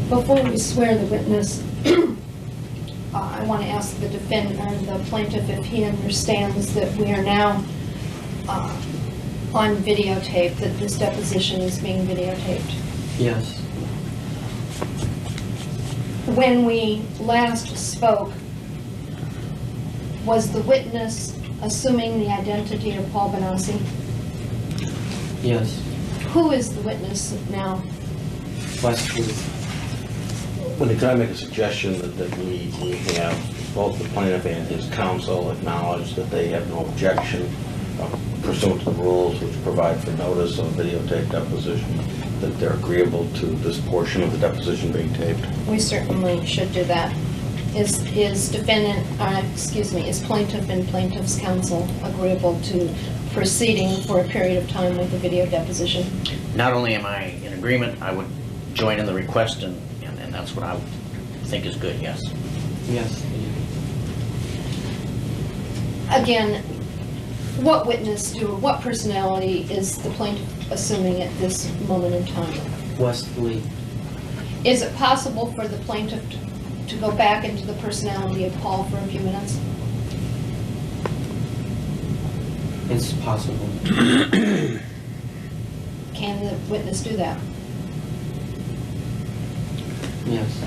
Before we swear the witness, I want to ask the defendant or the plaintiff if he understands that we are now on videotape, that this deposition is being videotaped. Yes. When we last spoke, was the witness assuming the identity of Paul Bonacci? Yes. Who is the witness now? Wesley. Well, can I make a suggestion that we have both the plaintiff and his counsel acknowledge that they have no objection pursuant to the rules which provide for notice of videotape deposition, that they're agreeable to this portion of the deposition being taped? We certainly should do that. Is plaintiff and plaintiff's counsel agreeable to proceeding for a period of time with the video deposition? Not only am I in agreement, I would join in the request, and that's what I would think is good, yes. Yes. Again, what personality is the plaintiff assuming at this moment in time? Wesley. Is it possible for the plaintiff to go back into the personality of Paul for a few minutes? It's possible. Can the witness do that? Yes.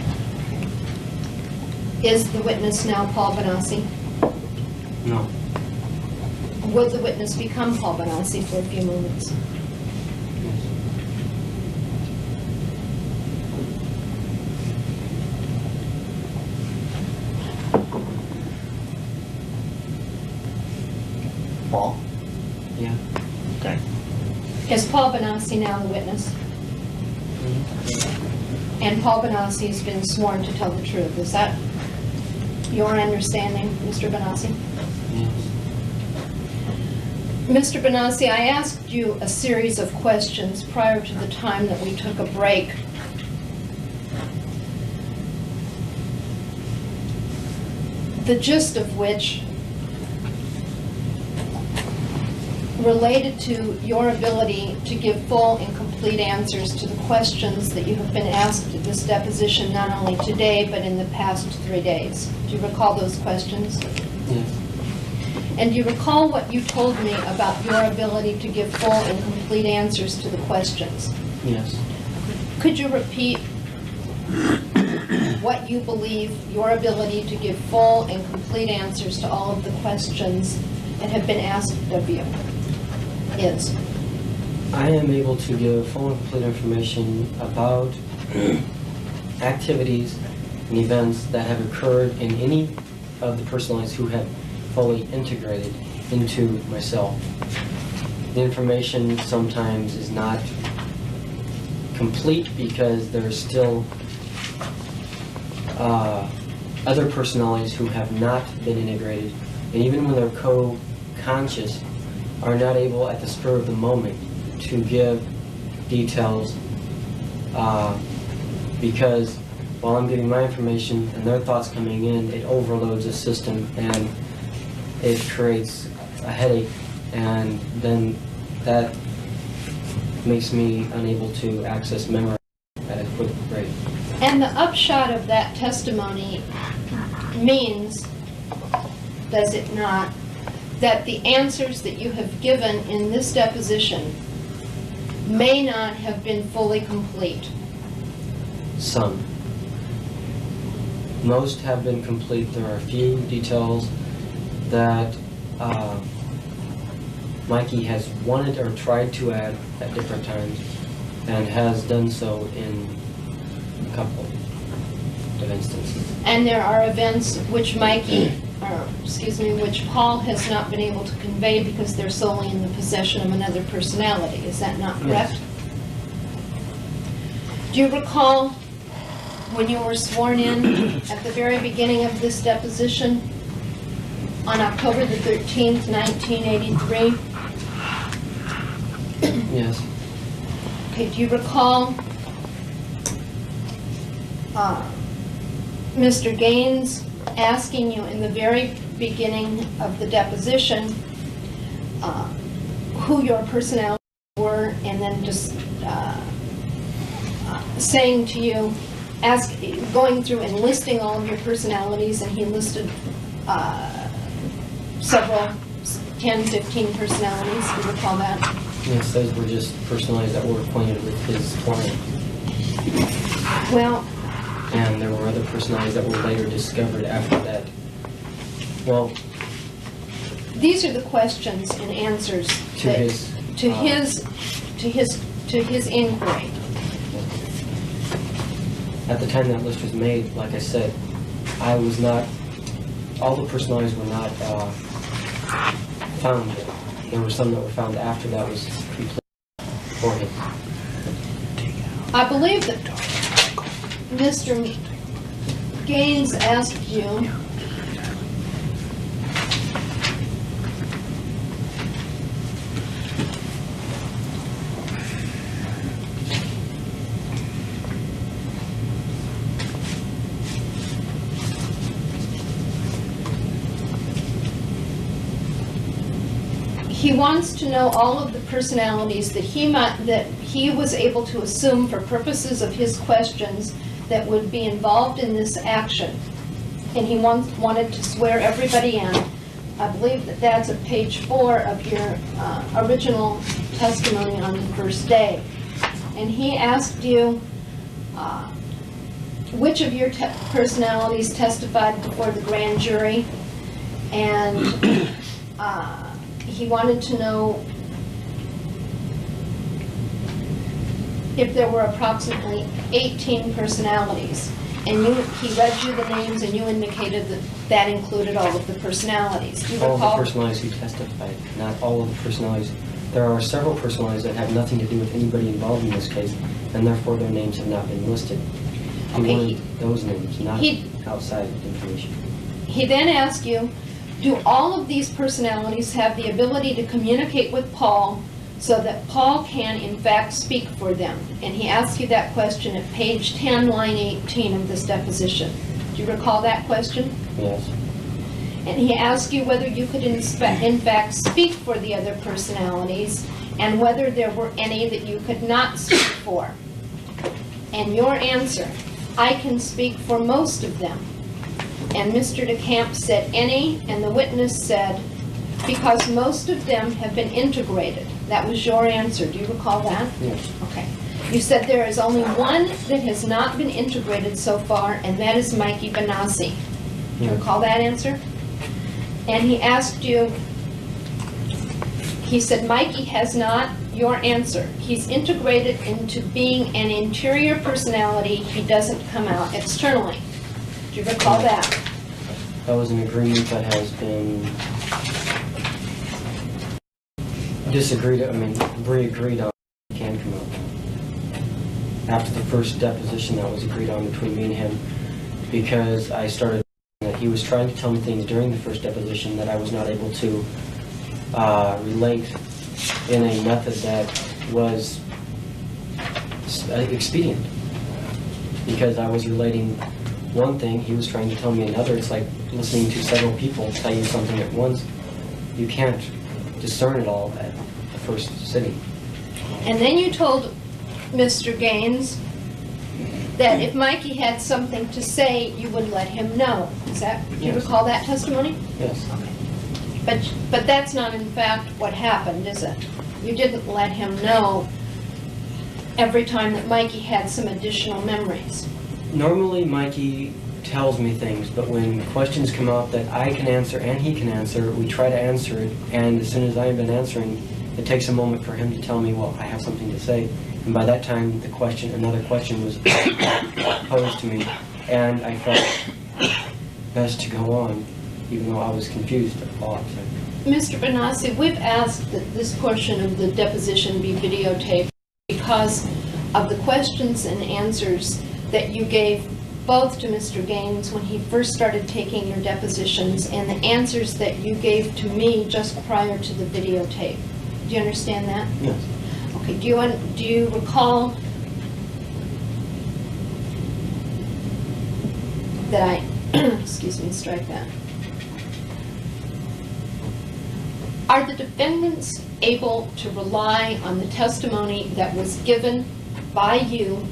Is the witness now Paul Bonacci? No. Would the witness become Paul Bonacci for a few moments? Yes. Paul? Yeah. Okay. Is Paul Bonacci now the witness? And Paul Bonacci has been sworn to tell the truth. Is that your understanding, Mr. Bonacci? Yes. Mr. Bonacci, I asked you a series of questions prior to the time that we took a break. The gist of which related to your ability to give full and complete answers to the questions that you have been asked at this deposition, not only today, but in the past 3 days. Do you recall those questions? Yes. And do you recall what you told me about your ability to give full and complete answers to the questions? Yes. Could you repeat what you believe your ability to give full and complete answers to all of the questions that have been asked of you is? I am able to give full and complete information about activities and events that have occurred in any of the personalities who have fully integrated into myself. The information sometimes is not complete because there's still other personalities who have not been integrated, and even when they're co-conscious, are not able at the spur of the moment to give details because while I'm giving my information and their thoughts coming in, it overloads the system and it creates a headache, and then that makes me unable to access memory at a quick rate. And the upshot of that testimony means, does it not, that the answers that you have given in this deposition may not have been fully complete? Some. Most have been complete. There are a few details that Mikey has wanted or tried to add at different times and has done so in a couple of instances. And there are events which which Paul has not been able to convey because they're solely in the possession of another personality. Is that not correct? Yes. Do you recall when you were sworn in at the very beginning of this deposition on October the 13th, 1983? Yes. Okay, do you recall Mr. Gaines asking you in the very beginning of the deposition who your personalities were, and then just saying to you going through and listing all of your personalities, and he listed several, 10, 15 personalities. Do you recall that? Yes, those were just personalities that were acquainted with his client. Well, And there were other personalities that were later discovered after that. Well, these are the questions and answers to that, his to his inquiry. at the time that list was made, like I said, I was not, all the personalities were not found yet. There were some that were found after that was complete for him. I believe that Mr. Gaines asked you he wants to know all of the personalities that he was able to assume for purposes of his questions that would be involved in this action. And he wanted to swear everybody in. I believe that that's at page 4 of your original testimony on the first day. And he asked you which of your personalities testified before the grand jury, and he wanted to know if there were approximately 18 personalities. And he read you the names, and you indicated that that included all of the personalities. Do you All recall? of the personalities who testified, not all of the personalities. There are several personalities that have nothing to do with anybody involved in this case, and therefore their names have not been listed. He Okay, wanted those names, not he- outside information. He then asked you, do all of these personalities have the ability to communicate with Paul so that Paul can in fact speak for them? And he asked you that question at page 10, line 18 of this deposition. Do you recall that question? Yes. And he asked you whether you could in fact speak for the other personalities, and whether there were any that you could not speak for. And your answer, I can speak for most of them. And Mr. DeCamp said any, and the witness said, because most of them have been integrated. That was your answer. Do you recall that? Yes. Okay. You said there is only one that has not been integrated so far, and that is Mikey Bonacci. Do you Yes. recall that answer? And he asked you, he said Mikey has not, your answer. He's integrated into being an interior personality. He doesn't come out externally. Do you recall that? That was an agreement that has been disagreed, re-agreed on. It can come out now. After the first deposition that was agreed on between me and him, because I started that he was trying to tell me things during the first deposition that I was not able to relate in a method that was expedient. Because I was relating one thing, he was trying to tell me another. It's like listening to several people tell you something at once. You can't discern it all at the first sitting. And then you told Mr. Gaines that if Mikey had something to say, you would let him know. Is that, do you Yes. recall that testimony? Yes. But that's not in fact what happened, is it? You didn't let him know every time that Mikey had some additional memories. Normally, Mikey tells me things, but when questions come up that I can answer and he can answer, we try to answer it, and as soon as I have been answering, it takes a moment for him to tell me, well, I have something to say. And by that time, another question was posed to me, and I felt best to go on, even though I was confused a lot. Mr. Bonacci, we've asked that this portion of the deposition be videotaped because of the questions and answers that you gave both to Mr. Gaines when he first started taking your depositions, and the answers that you gave to me just prior to the videotape. Do you understand that? Yes. Okay, do you recall that I, excuse me, strike that. Are the defendants able to rely on the testimony that was given by you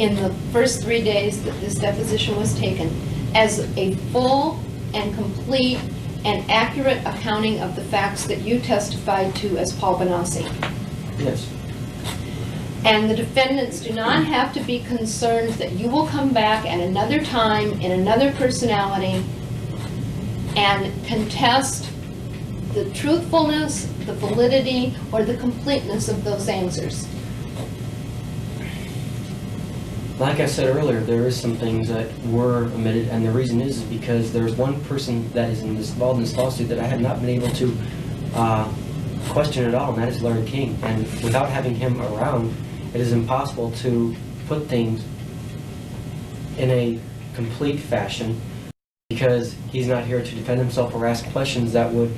in the first 3 days that this deposition was taken as a full and complete and accurate accounting of the facts that you testified to as Paul Bonacci? Yes. And the defendants do not have to be concerned that you will come back at another time in another personality and contest the truthfulness, the validity, or the completeness of those answers. Like I said earlier, there is some things that were omitted, and the reason is because there's one person that is involved in this lawsuit that I have not been able to question at all, and that is Larry King. And without having him around, it is impossible to put things in a complete fashion because he's not here to defend himself or ask questions that would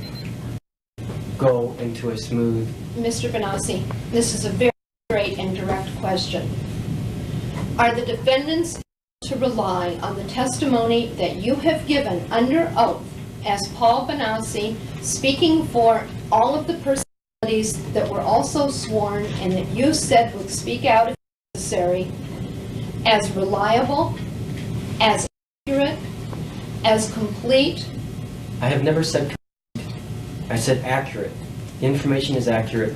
go into a smooth... Mr. Bonacci, this is a very straight and direct question. Are the defendants to rely on the testimony that you have given under oath as Paul Bonacci, speaking for all of the personalities that were also sworn and that you said would speak out if necessary, as reliable, as accurate, as complete? I have never said complete. I said accurate. The information is accurate.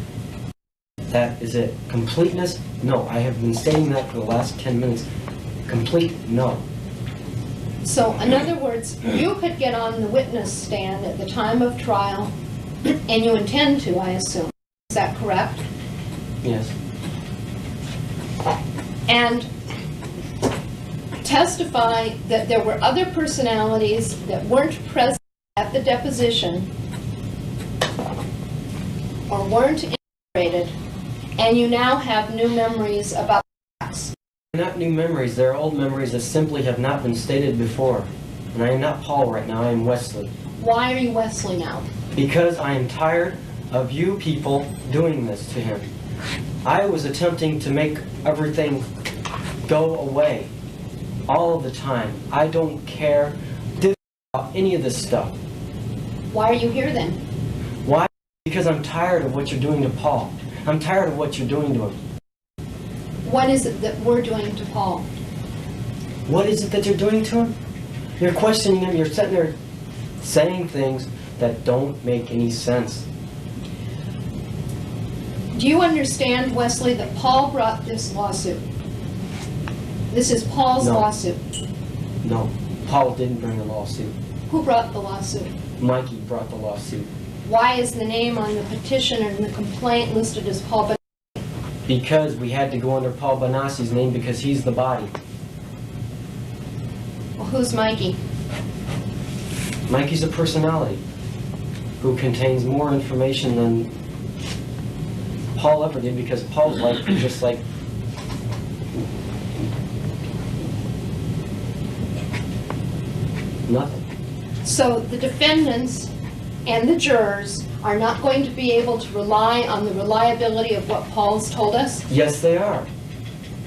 That is it. Completeness? No. I have been saying that for the last 10 minutes. Complete? No. So, in other words, you could get on the witness stand at the time of trial, and you intend to, I assume. Is that correct? Yes. And testify that there were other personalities that weren't present at the deposition or weren't integrated, and you now have new memories about facts. Not new memories. They're old memories that simply have not been stated before. And I am not Paul right now. I am Wesley. Why are you Wesley now? Because I am tired of you people doing this to him. I was attempting to make everything go away all of the time. I don't care about any of this stuff. Why are you here then? Why? Because I'm tired of what you're doing to Paul. I'm tired of what you're doing to him. What is it that we're doing to Paul? What is it that you're doing to him? You're questioning him. You're sitting there saying things that don't make any sense. Do you understand, Wesley, that Paul brought this lawsuit? This is Paul's No. lawsuit. No, Paul didn't bring the lawsuit. Who brought the lawsuit? Mikey brought the lawsuit. Why is the name on the petition and the complaint listed as Paul Bonacci? Because we had to go under Paul Bonacci's name because he's the body. Well, who's Mikey? Mikey's a personality who contains more information than Paul ever did because Paul's life was just like nothing. So the defendants and the jurors are not going to be able to rely on the reliability of what Paul's told us? Yes, they are.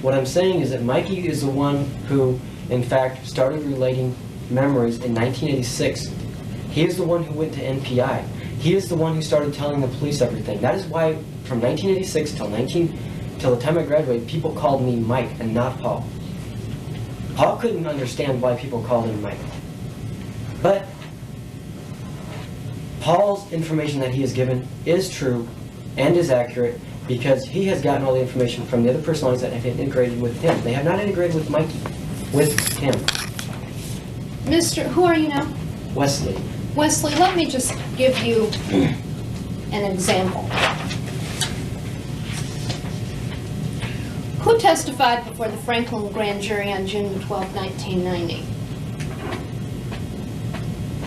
What I'm saying is that Mikey is the one who, in fact, started relating memories in 1986. He is the one who went to NPI. He is the one who started telling the police everything. That is why, from 1986 till the time I graduated, people called me Mike and not Paul. Paul couldn't understand why people called him Mike. But Paul's information that he has given is true and is accurate because he has gotten all the information from the other personalities that have integrated with him. They have not integrated with Mikey, with him. Who are you now? Wesley. Wesley, let me just give you an example. Who testified before the Franklin grand jury on June 12, 1990?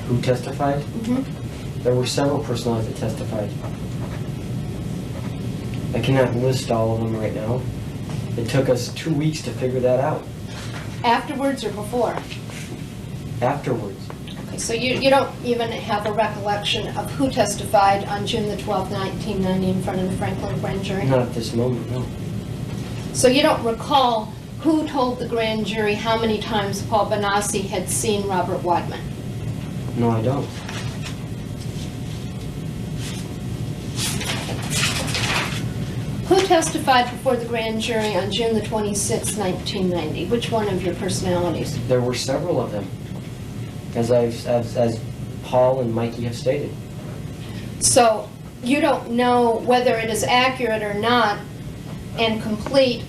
Who testified? There were several personalities that testified. I cannot list all of them right now. It took us 2 weeks to figure that out. Afterwards or before? Afterwards. Okay, so you don't even have a recollection of who testified on June the 12th, 1990 in front of the Franklin grand jury? Not at this moment, no. So you don't recall who told the grand jury how many times Paul Bonacci had seen Robert Wadman? No, I don't. Who testified before the grand jury on June the 26th, 1990? Which one of your personalities? There were several of them, as Paul and Mikey have stated. So you don't know whether it is accurate or not and complete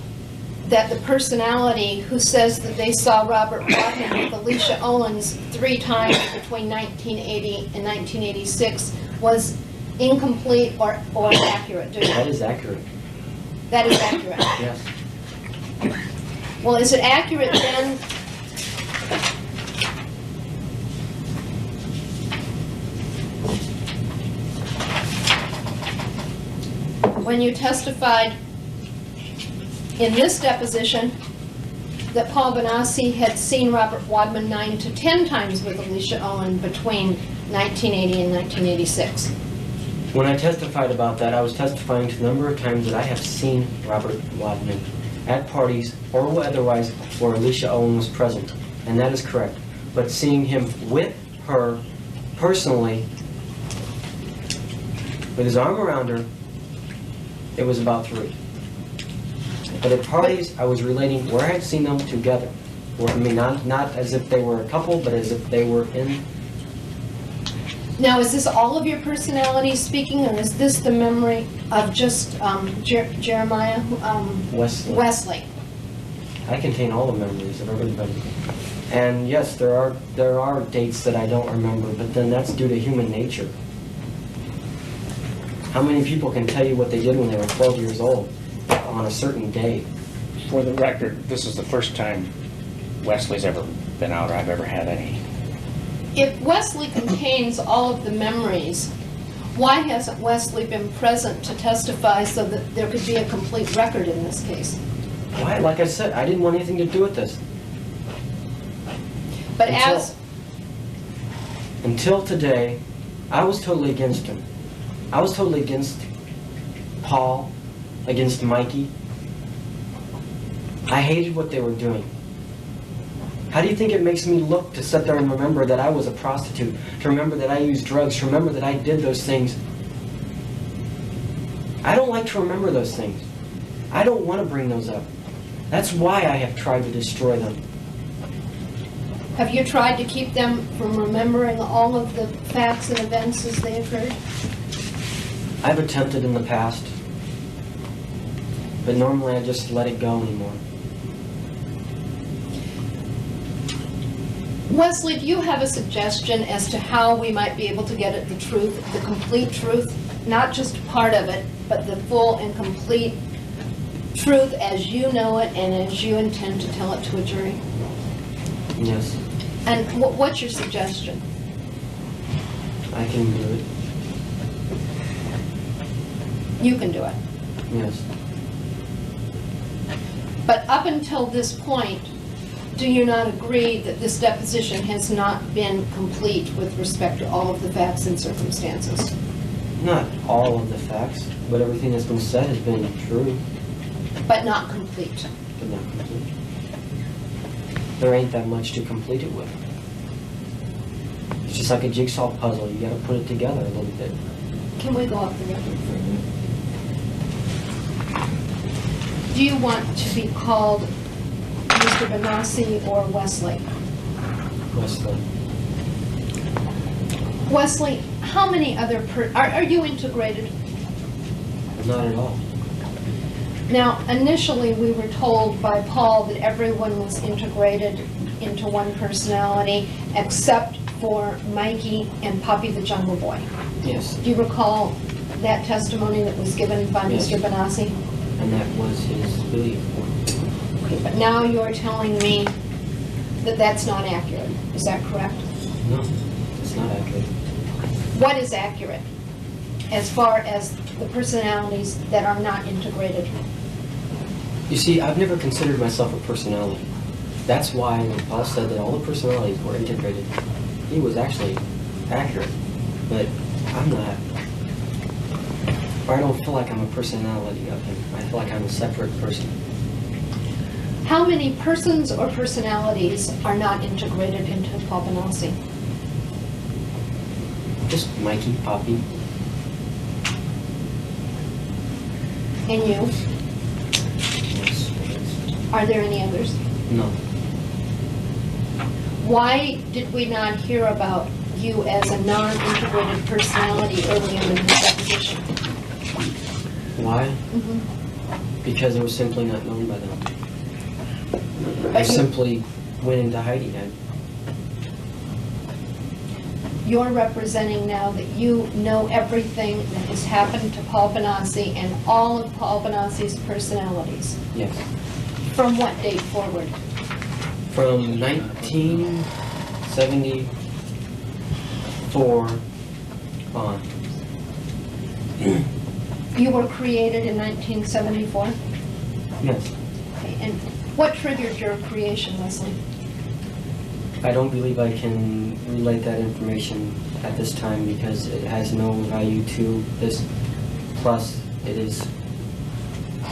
that the personality who says that they saw Robert Wadman with Alicia Owens 3 times between 1980 and 1986 was incomplete or accurate, do you? That is accurate. That is accurate. Yes. Well, is it accurate then? When you testified in this deposition that Paul Bonacci had seen Robert Wadman 9 to 10 times with Alicia Owen between 1980 and 1986. When I testified about that, I was testifying to the number of times that I have seen Robert Wadman at parties or otherwise where Alicia Owen was present, and that is correct. But seeing him with her personally, with his arm around her, it was about 3. But at parties, I was relating where I had seen them together. Or, I mean, not as if they were a couple, but as if they were in. Now, is this all of your personality speaking, or is this the memory of just Jeremiah Wesley? I contain all the memories of everybody. And yes, there are dates that I don't remember, but then that's due to human nature. How many people can tell you what they did when they were 12 years old on a certain day? For the record, this is the first time Wesley's ever been out, or I've ever had any. If Wesley contains all of the memories, why hasn't Wesley been present to testify so that there could be a complete record in this case? Why? Like I said, I didn't want anything to do with this. But Until today, I was totally against him. I was totally against Paul, against Mikey. I hated what they were doing. How do you think it makes me look to sit there and remember that I was a prostitute, to remember that I used drugs, to remember that I did those things? I don't like to remember those things. I don't want to bring those up. That's why I have tried to destroy them. have you tried to keep them from remembering all of the facts and events as they occurred? I've attempted in the past, but normally I just let it go anymore. Wesley, do you have a suggestion as to how we might be able to get at the truth, the complete truth, not just part of it, but the full and complete truth as you know it and as you intend to tell it to a jury? Yes, And what's your suggestion? I can do it. You can do it. Yes. But up until this point, do you not agree that this deposition has not been complete with respect to all of the facts and circumstances? Not all of the facts, but everything that's been said has been true, But not complete. but not complete. There ain't that much to complete it with. It's just like a jigsaw puzzle. You gotta put it together a little bit. Can we go off the record for a minute? Do you want to be called Mr. Bonacci or Wesley? Wesley. Wesley, how many other are you integrated? Not at all. Now, initially, we were told by Paul that everyone was integrated into one personality except for Mikey and Puppy the Jungle Boy. Yes. Do you recall that testimony that was given by Yes. Mr. Bonacci? And that was his belief. Okay, but now you're telling me that that's not accurate. Is that correct? No, it's not accurate. What is accurate as far as the personalities that are not integrated? You see, I've never considered myself a personality. That's why when Paul said that all the personalities were integrated, he was actually accurate. But I'm not. Or I don't feel like I'm a personality of him. I feel like I'm a separate person. How many persons or personalities are not integrated into Paul Bonacci? Just Mikey, Poppy. And you? Are there any others? No. Why did we not hear about you as a non-integrated personality earlier in this deposition? Why? Mhm. Because it was simply not known by them. I But simply went into hiding. you're representing now that you know everything that has happened to Paul Bonacci and all of Paul Bonaci's personalities. Yes. From what date forward? From 1974 on. You were created in 1974? Yes. Okay, and what triggered your creation, Leslie? I don't believe I can relate that information at this time because it has no value to this. Plus, it is. I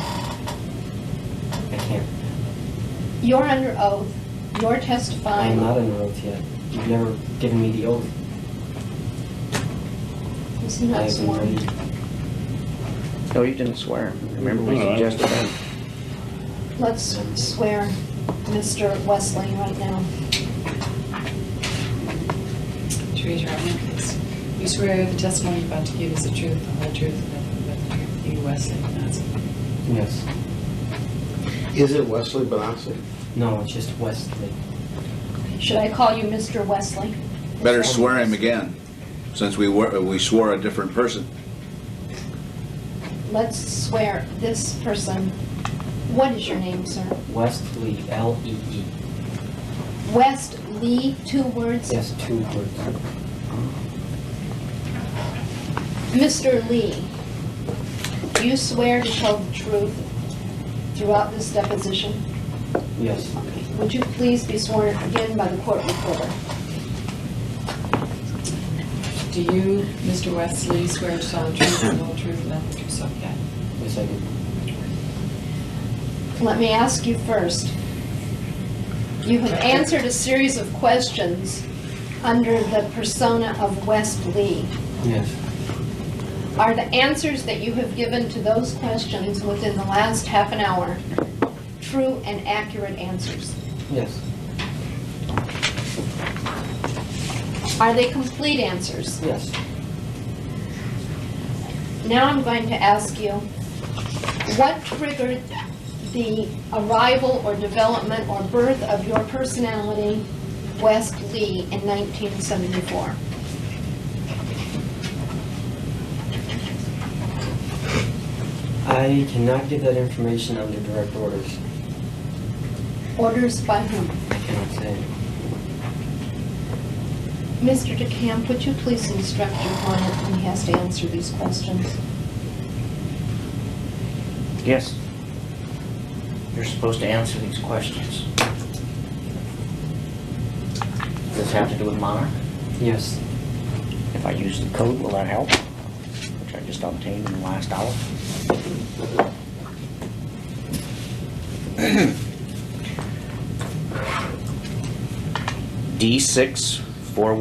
can't. You're under oath. You're I testifying. am not under oath yet. You've never given me the oath. Is he I not have been sworn? ready. No, you didn't swear. Remember we suggested that? Let's swear Mr. Wesley right now. Would you raise your right hand, please? You swear the testimony you're about to give is the truth, the whole truth, and nothing but the truth. You, Wesley Bonacci. Yes. Is it Wesley Bonacci? No, it's just Wesley. Should I call you Mr. Wesley? Better swear him again, since we swore a different person. Let's swear this person. What is your name, sir? Wesley, L-E-E. West Lee, 2 words? Yes, 2 words. Mr. Lee, do you swear to tell the truth throughout this deposition? Yes. Okay. Would you please be sworn again by the court reporter? Do you, Mr. Wesley, swear to tell the truth, the whole truth, and nothing but yourself? Yeah. Yes, I do. Let me ask you first. You have answered a series of questions under the persona of West Lee. Yes. Are the answers that you have given to those questions within the last half an hour true and accurate answers? Yes. Are they complete answers? Yes. Now I'm going to ask you, what triggered the arrival or development or birth of your personality, West Lee, in 1974? I cannot give that information under direct orders. Orders by whom? I cannot say. Mr. DeCamp, would you please instruct your client when he has to answer these questions? Yes. You're supposed to answer these questions. Does this have to do with Monarch? Yes. If I use the code, will that help? Which I just obtained in the last hour.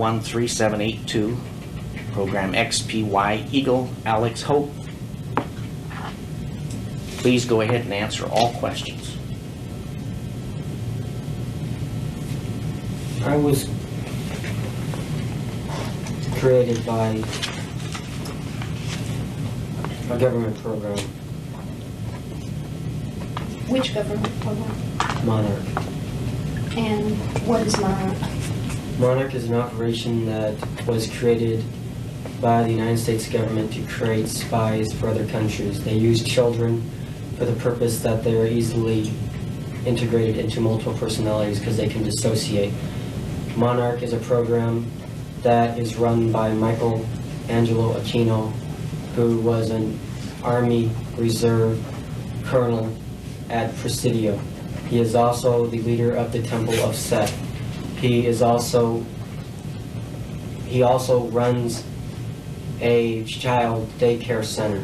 D6413782, program XPY Eagle Alex Hope. Please go ahead and answer all questions. I was created by a government program, Which government program? Monarch. And what is Monarch? Monarch is an operation that was created by the United States government to create spies for other countries. They use children for the purpose that they're easily integrated into multiple personalities because they can dissociate. Monarch is a program that is run by Michael Angelo Aquino, who was an Army Reserve colonel at Presidio. He is also the leader of the Temple of Set. He also runs a child daycare center.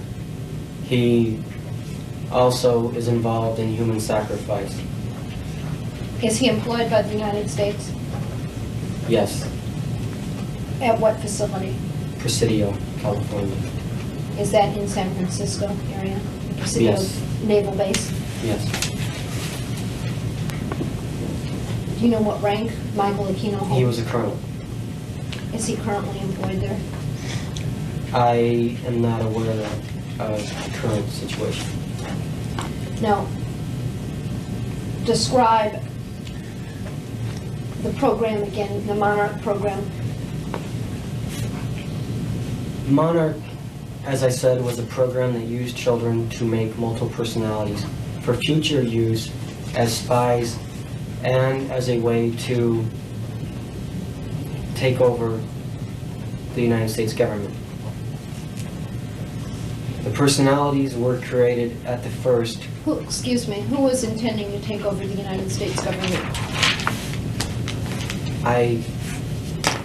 He also is involved in human sacrifice. Is he employed by the United States? Yes, At what facility? Presidio, California. Is that in San Francisco area? Presidio Yes. Naval Base? Yes. Do you know what rank Michael Aquino holds? He was a colonel. Is he currently employed there? I am not aware of the current situation. Now, describe the program again, the Monarch program. Monarch, as I said, was a program that used children to make multiple personalities for future use as spies and as a way to take over the United States government. The personalities were created at the first. Excuse me, who was intending to take over the United States government? I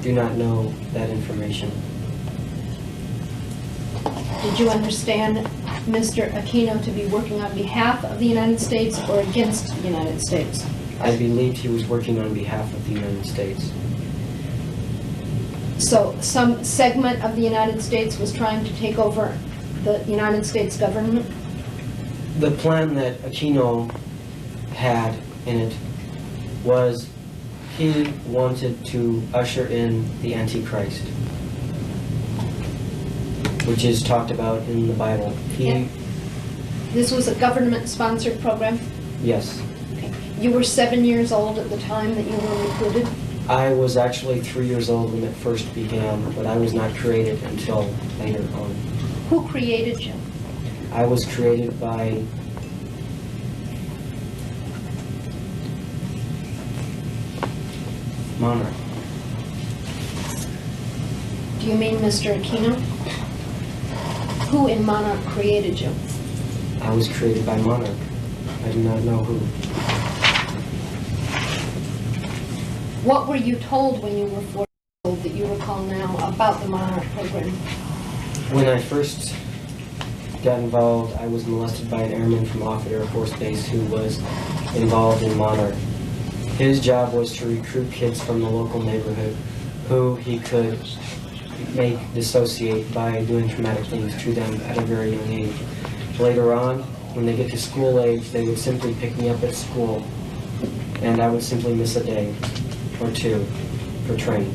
do not know that information. Did you understand Mr. Aquino to be working on behalf of the United States or against the United States? I believed he was working on behalf of the United States. So some segment of the United States was trying to take over the United States government? The plan that Aquino had in it was he wanted to usher in the Antichrist, which is talked about in the Bible. Yeah. This was a government-sponsored program? Yes. Okay. You were 7 years old at the time that you were recruited? I was actually 3 years old when it first began, but I was not created until later on. Who created you? I was created by Monarch. Do you mean Mr. Aquino? Who in Monarch created you? I was created by Monarch. I do not know who. What were you told when you were 4 years old that you recall now about the Monarch program? When I first got involved, I was molested by an airman from Offutt Air Force Base who was involved in Monarch. His job was to recruit kids from the local neighborhood who he could make dissociate by doing traumatic things to them at a very young age. Later on, when they get to school age, they would simply pick me up at school, and I would simply miss a day or two for training.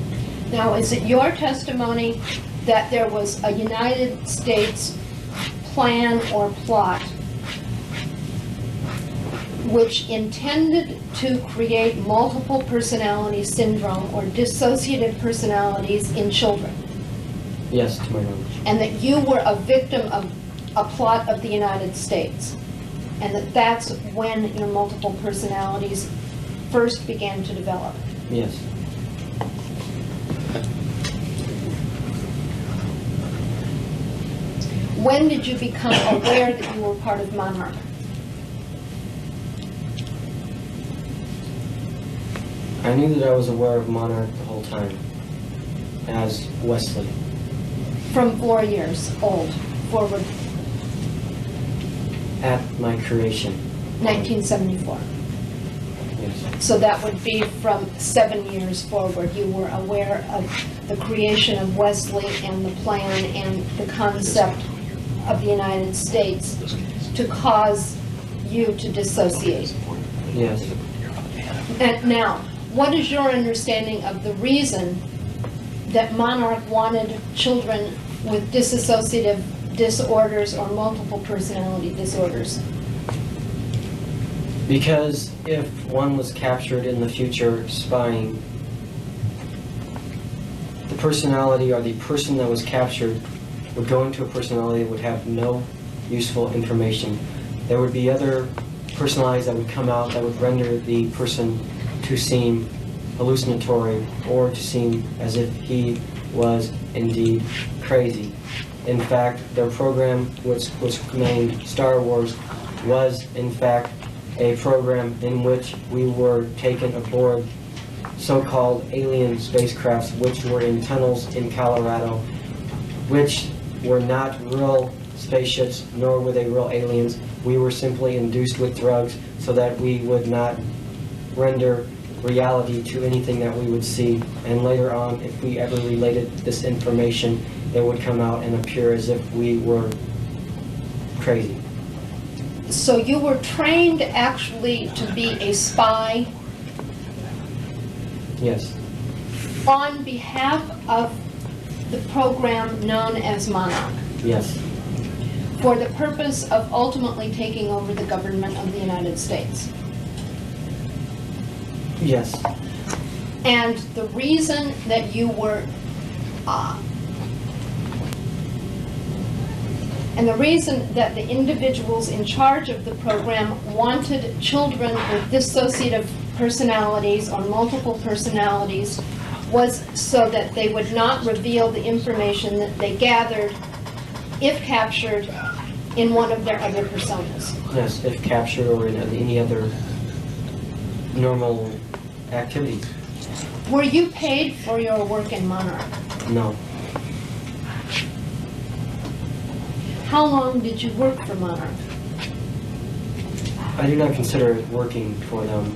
Now, is it your testimony that there was a United States plan or plot which intended to create multiple personality syndrome or dissociative personalities in children? Yes, to my knowledge. And that you were a victim of a plot of the United States? And that that's when your multiple personalities first began to develop? Yes. When did you become aware that you were part of Monarch? I knew that I was aware of Monarch the whole time, as Wesley. From 4 years old forward, At my creation. 1974. Yes. So that would be from 7 years forward. You were aware of the creation of Wesley and the plan and the concept of the United States to cause you to dissociate. Yes. And now, what is your understanding of the reason that Monarch wanted children with dissociative disorders or multiple personality disorders? Because if one was captured in the future spying, the personality or the person that was captured would go into a personality that would have no useful information. There would be other personalities that would come out that would render the person to seem hallucinatory or to seem as if he was indeed crazy. In fact, their program, which was named Star Wars, was in fact a program in which we were taken aboard so-called alien spacecrafts which were in tunnels in Colorado, which were not real spaceships, nor were they real aliens. We were simply induced with drugs so that we would not render reality to anything that we would see. And later on, if we ever related this information, it would come out and appear as if we were crazy. So you were trained actually to be a spy Yes, on behalf of the program known as Monarch, yes, for the purpose of ultimately taking over the government of the United States. yes, And the reason that you were, and the reason that the individuals in charge of the program wanted children with dissociative personalities or multiple personalities was so that they would not reveal the information that they gathered, if captured, in one of their other personas. yes, if captured or in any other normal activities. Were you paid for your work in Monarch? No. How long did you work for Monarch? I do not consider it working for them.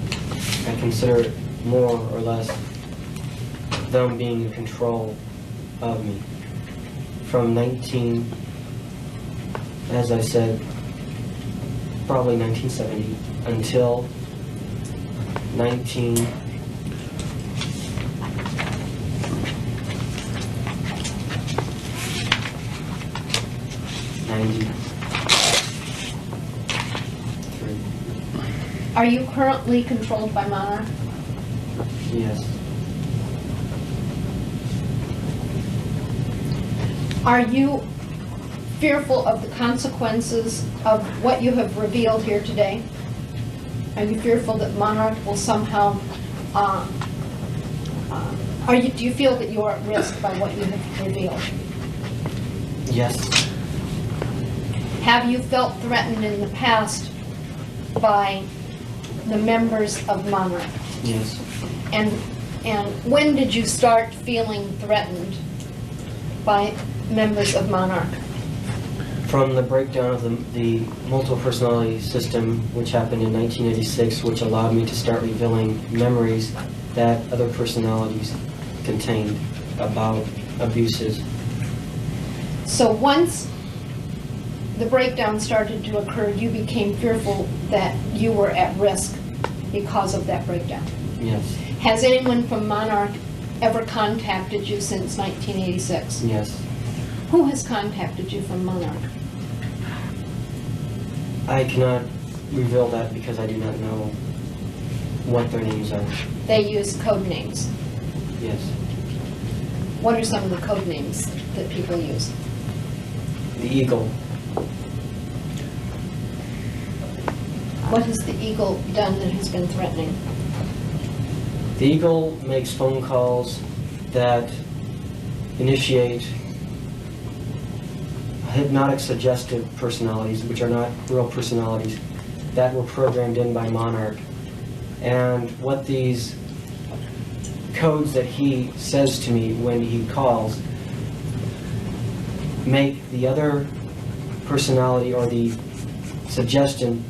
I consider it more or less them being in control of me. From as I said, probably 1970 until 1990. Are you currently controlled by Monarch? Yes. Are you fearful of the consequences of what you have revealed here today? Are you fearful that Monarch will somehow, do you feel that you are at risk by what you have revealed? Yes. Have you felt threatened in the past by the members of Monarch? Yes. And when did you start feeling threatened by members of Monarch? From the breakdown of the multiple personality system, which happened in 1986, which allowed me to start revealing memories that other personalities contained about abuses. So once the breakdown started to occur, you became fearful that you were at risk because of that breakdown. Yes. Has anyone from Monarch ever contacted you since 1986? Yes. Who has contacted you from Monarch? I cannot reveal that because I do not know what their names are. They use code names. Yes. What are some of the code names that people use? The Eagle. What has the Eagle done that has been threatening? The Eagle makes phone calls that initiate hypnotic suggestive personalities, which are not real personalities, that were programmed in by Monarch. And what these codes that he says to me when he calls make the other personality or the suggestion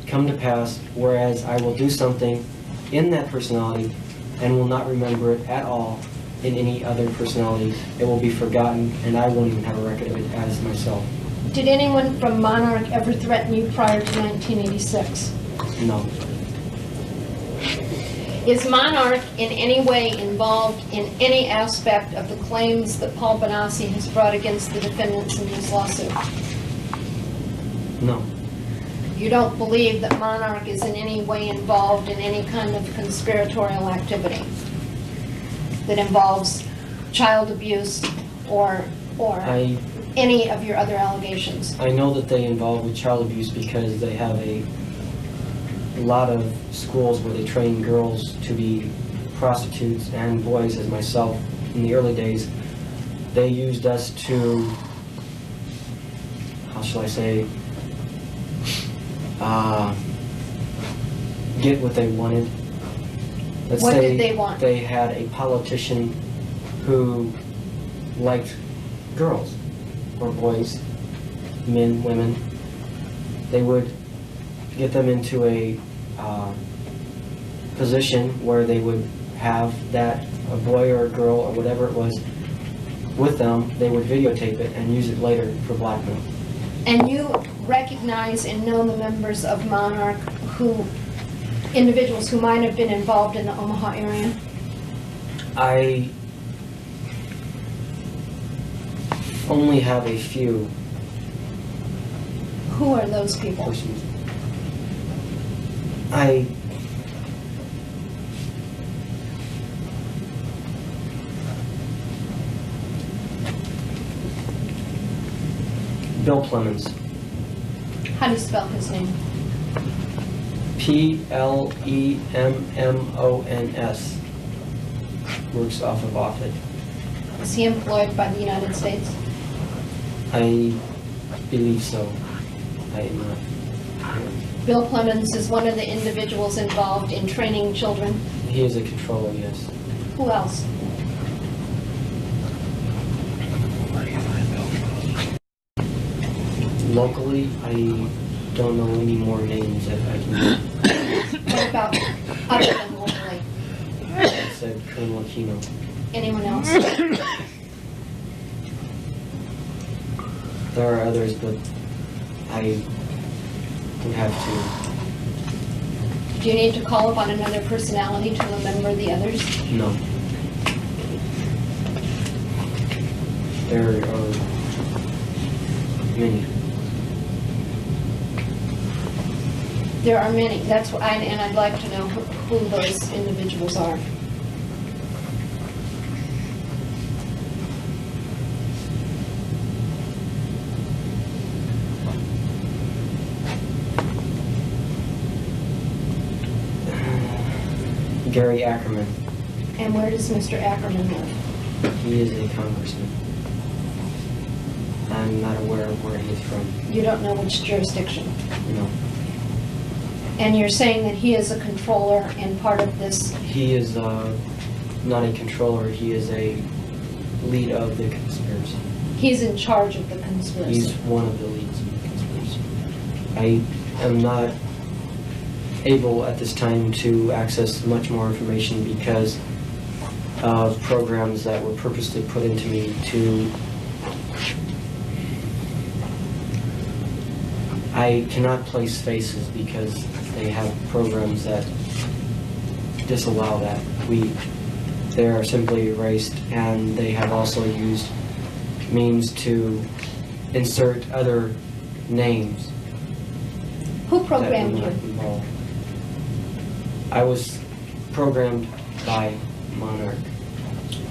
come to pass, whereas I will do something in that personality and will not remember it at all in any other personality. It will be forgotten, and I won't even have a record of it as myself. Did anyone from Monarch ever threaten you prior to 1986? No. Is Monarch in any way involved in any aspect of the claims that Paul Bonacci has brought against the defendants in this lawsuit? No. You don't believe that Monarch is in any way involved in any kind of conspiratorial activity that involves child abuse or any of your other allegations? I know that they involve with child abuse because they have a lot of schools where they train girls to be prostitutes and boys, as myself in the early days. They used us to, how shall I say, get what they wanted. Let's What say did they want? they had a politician who liked girls or boys, men, women. They would get them into a position where they would have that, a boy or a girl or whatever it was, with them. They would videotape it and use it later for blackmail. And you recognize and know the members of Monarch individuals who might have been involved in the Omaha area? I only have a few Who are those people? persons. Bill Clemens, How do you spell his name? Plemons, works off of Offutt. Is he employed by the United States? I believe so. I am not. Bill Clemens is one of the individuals involved in training children. He is a controller, yes. Who else? Locally, I don't know any more names that I can. What about other than locally? I said Colonel Aquino. Anyone else? There are others, but I would have Do you need to call upon another personality to remember the others? to. No. There are many. There are many. That's what and I'd like to know who those individuals are. Gary Ackerman. And where does Mr. Ackerman live? He is a congressman. I'm not aware of where he's from. You don't know which jurisdiction. No. And you're saying that he is a controller and part of this. He is not a controller. He is a lead of the conspiracy. He's in charge of the conspiracy. He's one of the leads of the conspiracy. I am not able at this time to access much more information because of programs that were purposely put into me to. I cannot place faces because they have programs that disallow that. They are simply erased, and they have also used means to insert other names Who that were programmed not you? involved. I was programmed by Monarch.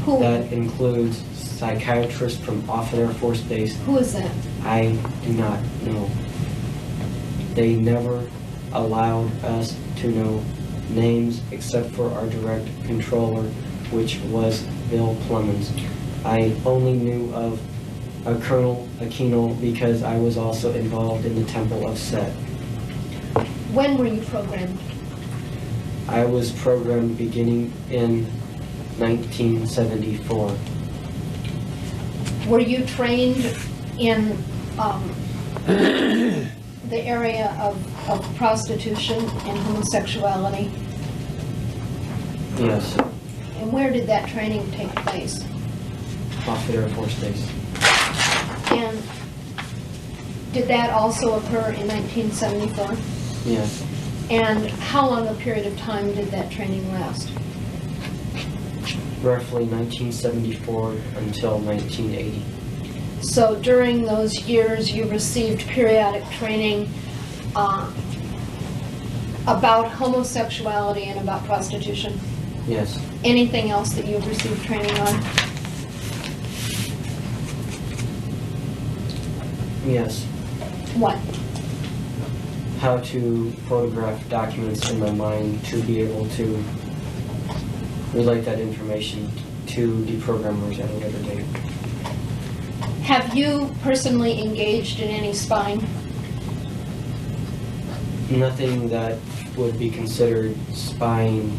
Who? That includes psychiatrists from Offutt Air Force Base. Who is that? I do not know. They never allowed us to know names except for our direct controller, which was Bill Clemens. I only knew of a Colonel Aquino because I was also involved in the Temple of Set. When were you programmed? I was programmed beginning in 1974. Were you trained in the area of prostitution and homosexuality? Yes, And where did that training take place? Offutt Air Force Base. And did that also occur in 1974? Yes, And how long a period of time did that training last? roughly 1974 until 1980. So during those years, you received periodic training about homosexuality and about prostitution. Yes. Anything else that you've received training on? Yes. What? How to photograph documents in my mind to be able to relate that information to deprogrammers at a later date. Have you personally engaged in any spying? Nothing that would be considered spying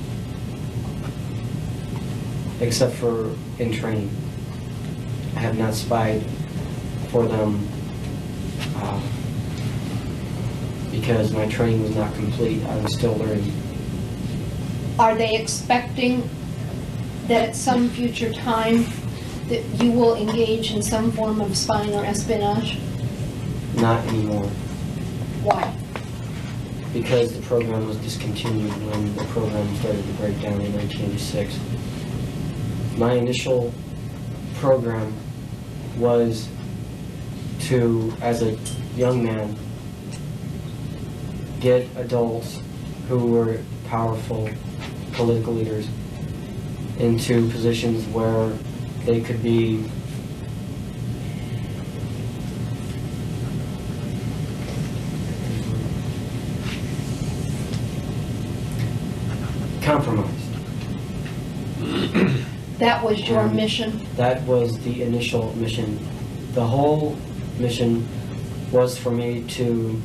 except for in training. I have not spied for them because my training was not complete. I was still learning. Are they expecting that at some future time that you will engage in some form of spying or espionage? Not anymore. Why? Because the program was discontinued when the program started to break down in 1986. My initial program was to, as a young man, get adults who were powerful political leaders into positions where they could be compromised. That was your mission? That was the initial mission. The whole mission was for me to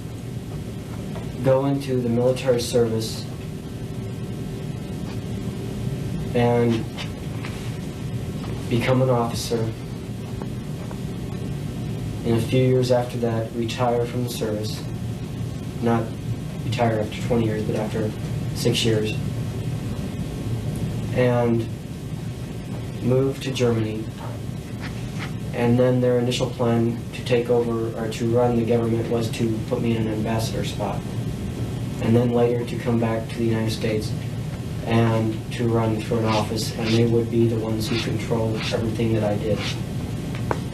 go into the military service and become an officer. And a few years after that, retire from the service. Not retire after 20 years, but after 6 years. And move to Germany. And then their initial plan to take over or to run the government was to put me in an ambassador spot. And then later to come back to the United States and to run for an office, and they would be the ones who controlled everything that I did.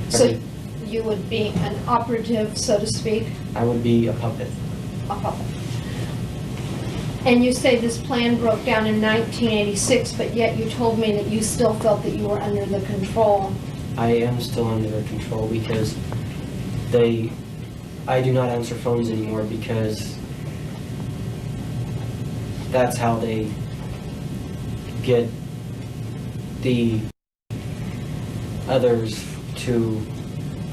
So you would be an operative, so to speak? I would be a puppet. A puppet. And you say this plan broke down in 1986, but yet you told me that you still felt that you were under the control. I am still under their control because I do not answer phones anymore because that's how they get the others to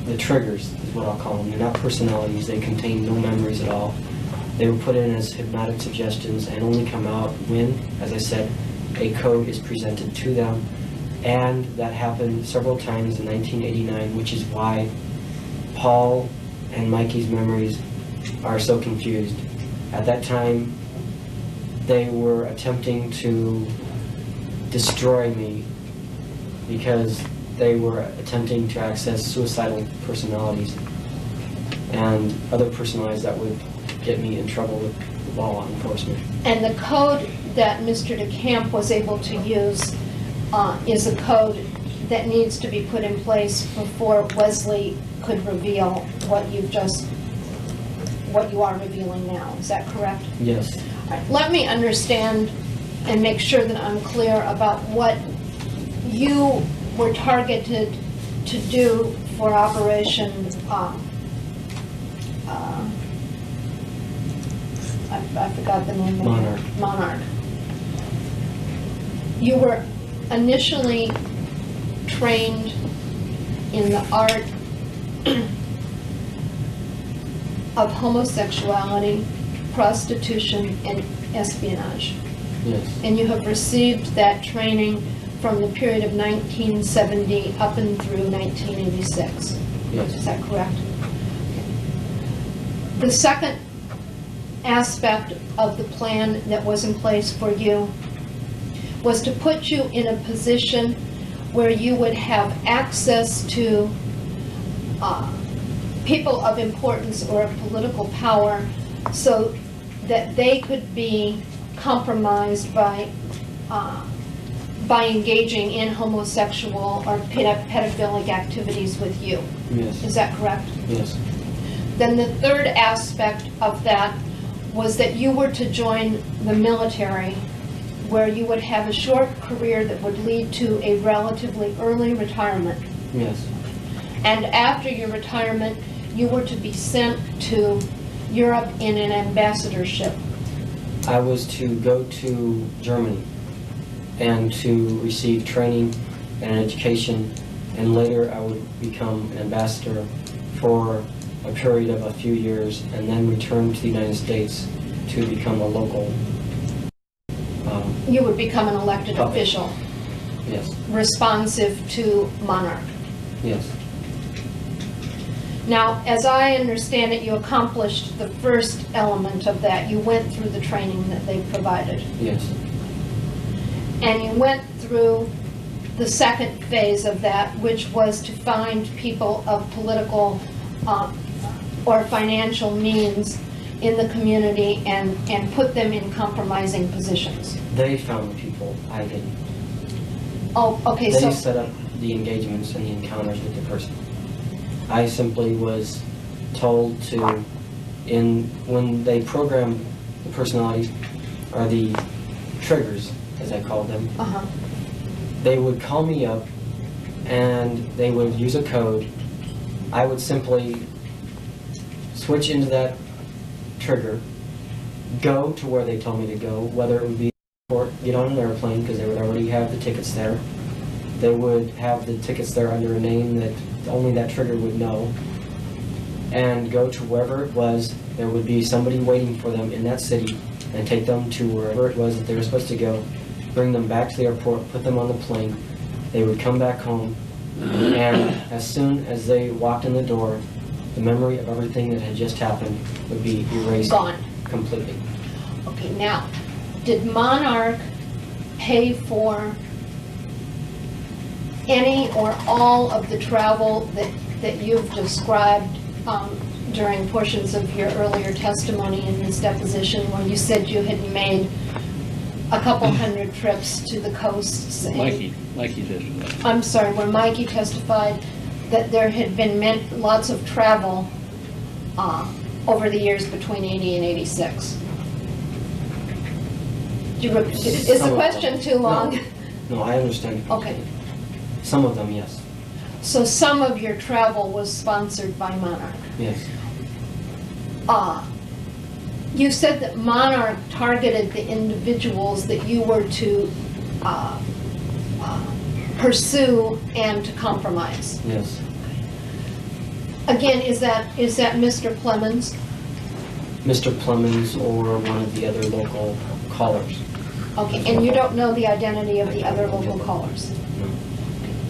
the triggers, is what I'll call them. They're not personalities. They contain no memories at all. They were put in as hypnotic suggestions and only come out when, as I said, a code is presented to them. And that happened several times in 1989, which is why Paul and Mikey's memories are so confused. At that time, they were attempting to destroy me because they were attempting to access suicidal personalities and other personalities that would get me in trouble with law enforcement. And the code that Mr. DeCamp was able to use is a code that needs to be put in place before Wesley could reveal what you are revealing now. Is that correct? Yes. All right, let me understand and make sure that I'm clear about what you were targeted to do for Operation I forgot the name. Monarch. Monarch. You were initially trained in the art of homosexuality, prostitution, and espionage. Yes. And you have received that training from the period of 1970 up and through 1986. Yes. Is that correct? The second aspect of the plan that was in place for you was to put you in a position where you would have access to people of importance or of political power so that they could be compromised by engaging in homosexual or pedophilic activities with you. Yes. Is that correct? Yes. Then the third aspect of that was that you were to join the military, where you would have a short career that would lead to a relatively early retirement. Yes. And after your retirement, you were to be sent to Europe in an ambassadorship. I was to go to Germany and to receive training and education, and later I would become an ambassador for a period of a few years and then return to the United States to become a local. You would become an elected puppet. official, Yes. responsive to Monarch. Yes. Now, as I understand it, you accomplished the first element of that. You went through the training that they provided. Yes. And you went through the second phase of that, which was to find people of political or financial means in the community and put them in compromising positions. They found the people. I didn't. Oh, okay, They so, set up the engagements and the encounters with the person. I simply was told to, when they program the personalities, or the triggers, as I called them, uh-huh, they would call me up and they would use a code. I would simply switch into that trigger, go to where they told me to go, whether it would be or get on an airplane because they would already have the tickets there. They would have the tickets there under a name that only that trigger would know, and go to wherever it was. There would be somebody waiting for them in that city and take them to wherever it was that they were supposed to go, bring them back to the airport, put them on the plane. They would come back home, and as soon as they walked in the door, the memory of everything that had just happened would be erased gone. completely. Okay, now, did Monarch pay for any or all of the travel that you've described during portions of your earlier testimony in this deposition, where you said you had made a couple hundred trips to the coasts? Mikey did. I'm sorry, where Mikey testified that there had been lots of travel over the years between 80 and 86. Is the question too long? No, I understand. Okay. Some of them, yes. So some of your travel was sponsored by Monarch. Yes. You said that Monarch targeted the individuals that you were to pursue and to compromise. Yes. Again, is that Mr. Clemens? Mr. Clemens or one of the other local callers. Okay, and you don't know the identity of the other local callers? No.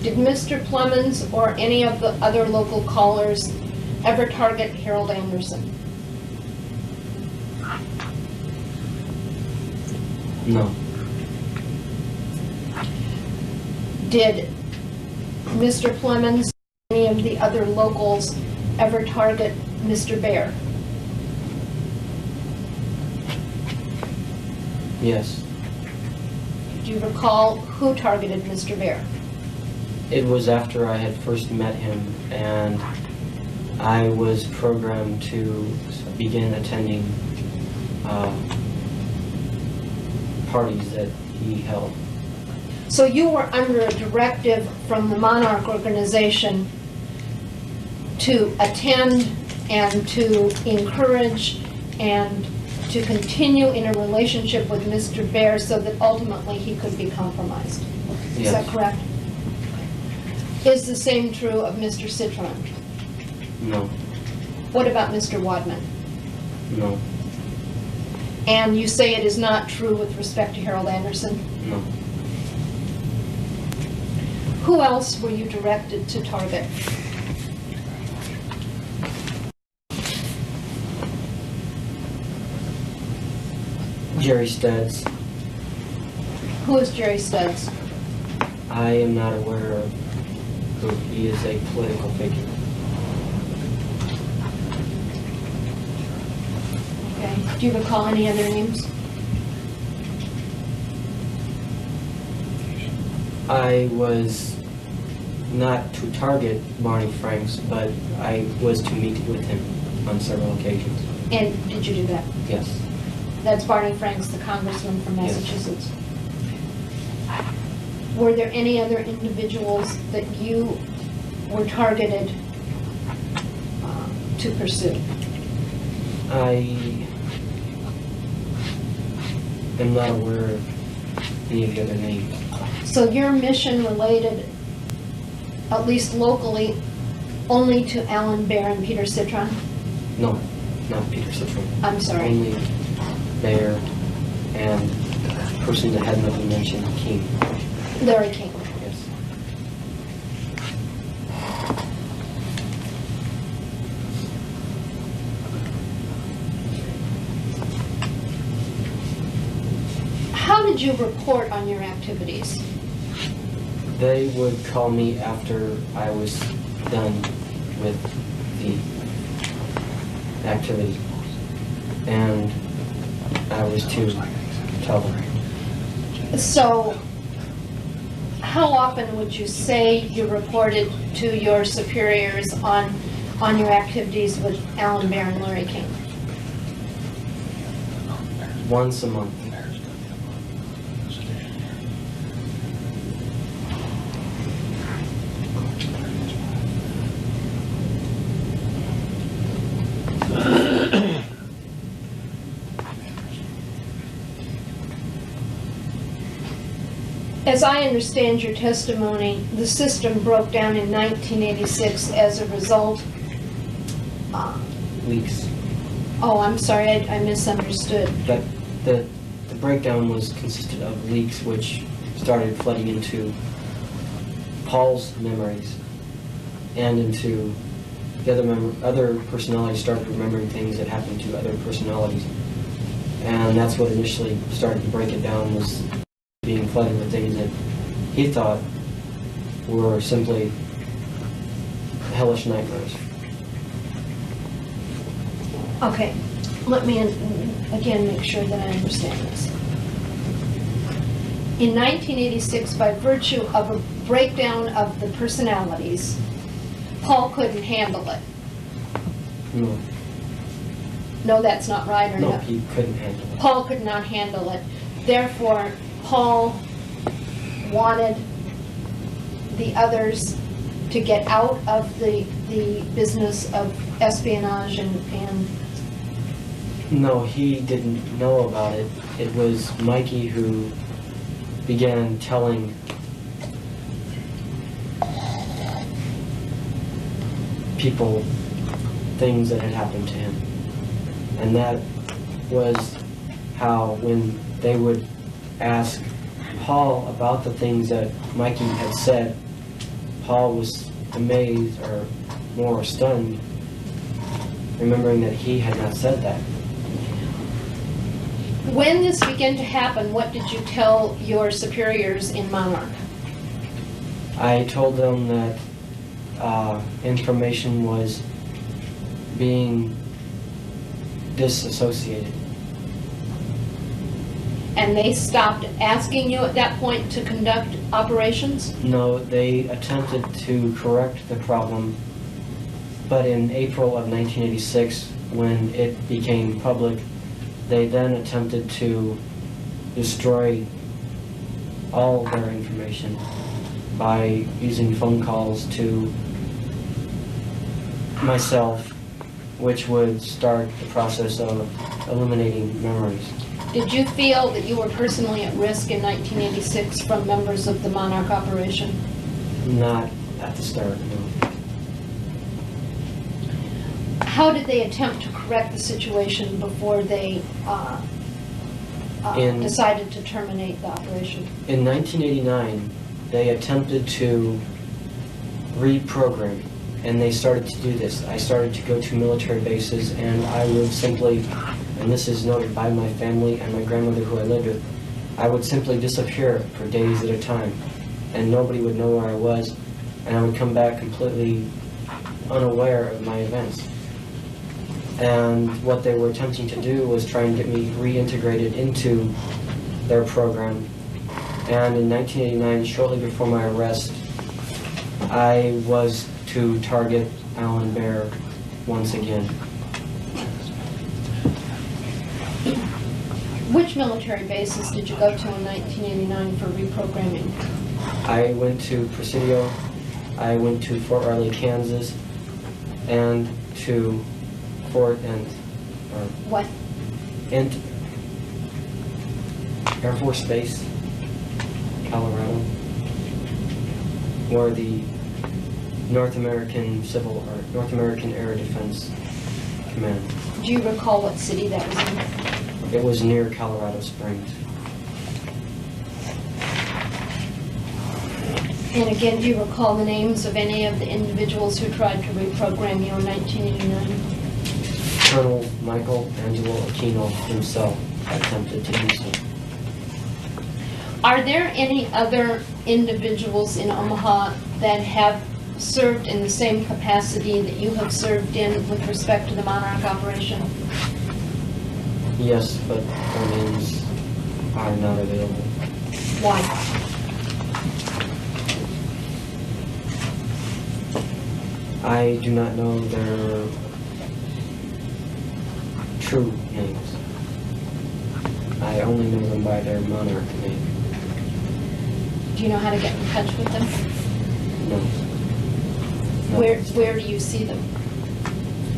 Did Mr. Clemens or any of the other local callers ever target Harold Anderson? No. Did Mr. Clemens, any of the other locals, ever target Mr. Bear? Yes. Do you recall who targeted Mr. Bear? It was after I had first met him, and I was programmed to begin attending parties that he held. So you were under a directive from the Monarch organization to attend and to encourage and to continue in a relationship with Mr. Bear so that ultimately he could be compromised. Is that Yes. correct? Is the same true of Mr. Citron? No. What about Mr. Wadman? No. And you say it is not true with respect to Harold Anderson? No. Who else were you directed to target? Jerry Stutz. Who is Jerry Stutz? I am not aware of who. He is a political figure. Okay. Do you recall any other names? I was not to target Barney Franks, but I was to meet with him on several occasions. And did you do that? Yes. That's Barney Franks, the congressman from Yes. Massachusetts. Were there any other individuals that you were targeted to pursue? I am not aware of any of the other names. So your mission related, at least locally, only to Alan Bear and Peter Citron? No, not Peter Citron. I'm sorry. Only Bear and the person that had not been mentioned, King. Larry King. Yes. How did you report on your activities? They would call me after I was done with the activity, and I was to tell them. So how often would you say you reported to your superiors on your activities with Alan Bear and Larry King? Once a month. As I understand your testimony, the system broke down in 1986 as a result. Leaks. Oh, I'm sorry, I misunderstood. That the breakdown was consisted of leaks which started flooding into Paul's memories and into the other personalities started remembering things that happened to other personalities. And that's what initially started to break it down, was being flooded with things that he thought were simply hellish nightmares. Okay, let me again make sure that I understand this. In 1986, by virtue of a breakdown of the personalities, Paul couldn't handle it. No, No, that's not right, or no, no? he couldn't handle it. Paul could not handle it. Therefore, Paul wanted the others to get out of the business of espionage and No, he didn't know about it. It was Mikey who began telling people things that had happened to him. And that was how, when they would ask Paul about the things that Mikey had said, Paul was amazed, or more stunned, remembering that he had not said that. when this began to happen, what did you tell your superiors in Monarch? I told them that information was being disassociated. And they stopped asking you at that point to conduct operations? No, they attempted to correct the problem, but in April of 1986, when it became public, they then attempted to destroy all their information by using phone calls to myself, which would start the process of eliminating memories. Did you feel that you were personally at risk in 1986 from members of the Monarch operation? Not at the start, no. How did they attempt to correct the situation before they decided to terminate the operation? In 1989, they attempted to reprogram, and they started to do this. I started to go to military bases, and I would simply, and this is noted by my family and my grandmother who I lived with, I would simply disappear for days at a time, and nobody would know where I was, and I would come back completely unaware of my events. And what they were attempting to do was try and get me reintegrated into their program. And in 1989, shortly before my arrest, I was to target Alan Bear once again. Which military bases did you go to in 1989 for reprogramming? I went to Presidio, I went to Fort Riley, Kansas, and to Fort What? Ent Air Force Base, Colorado, where the North American Air Defense Command. Do you recall what city that was in? It was near Colorado Springs. And again, do you recall the names of any of the individuals who tried to reprogram you in 1989? Colonel Michael Angelo Aquino himself attempted to do so. Are there any other individuals in Omaha that have served in the same capacity that you have served in with respect to the Monarch operation? Yes, but their names are not available. Why? I do not know their true names. I only know them by their monarch name. Do you know how to get in touch with them? No. Where do you see them?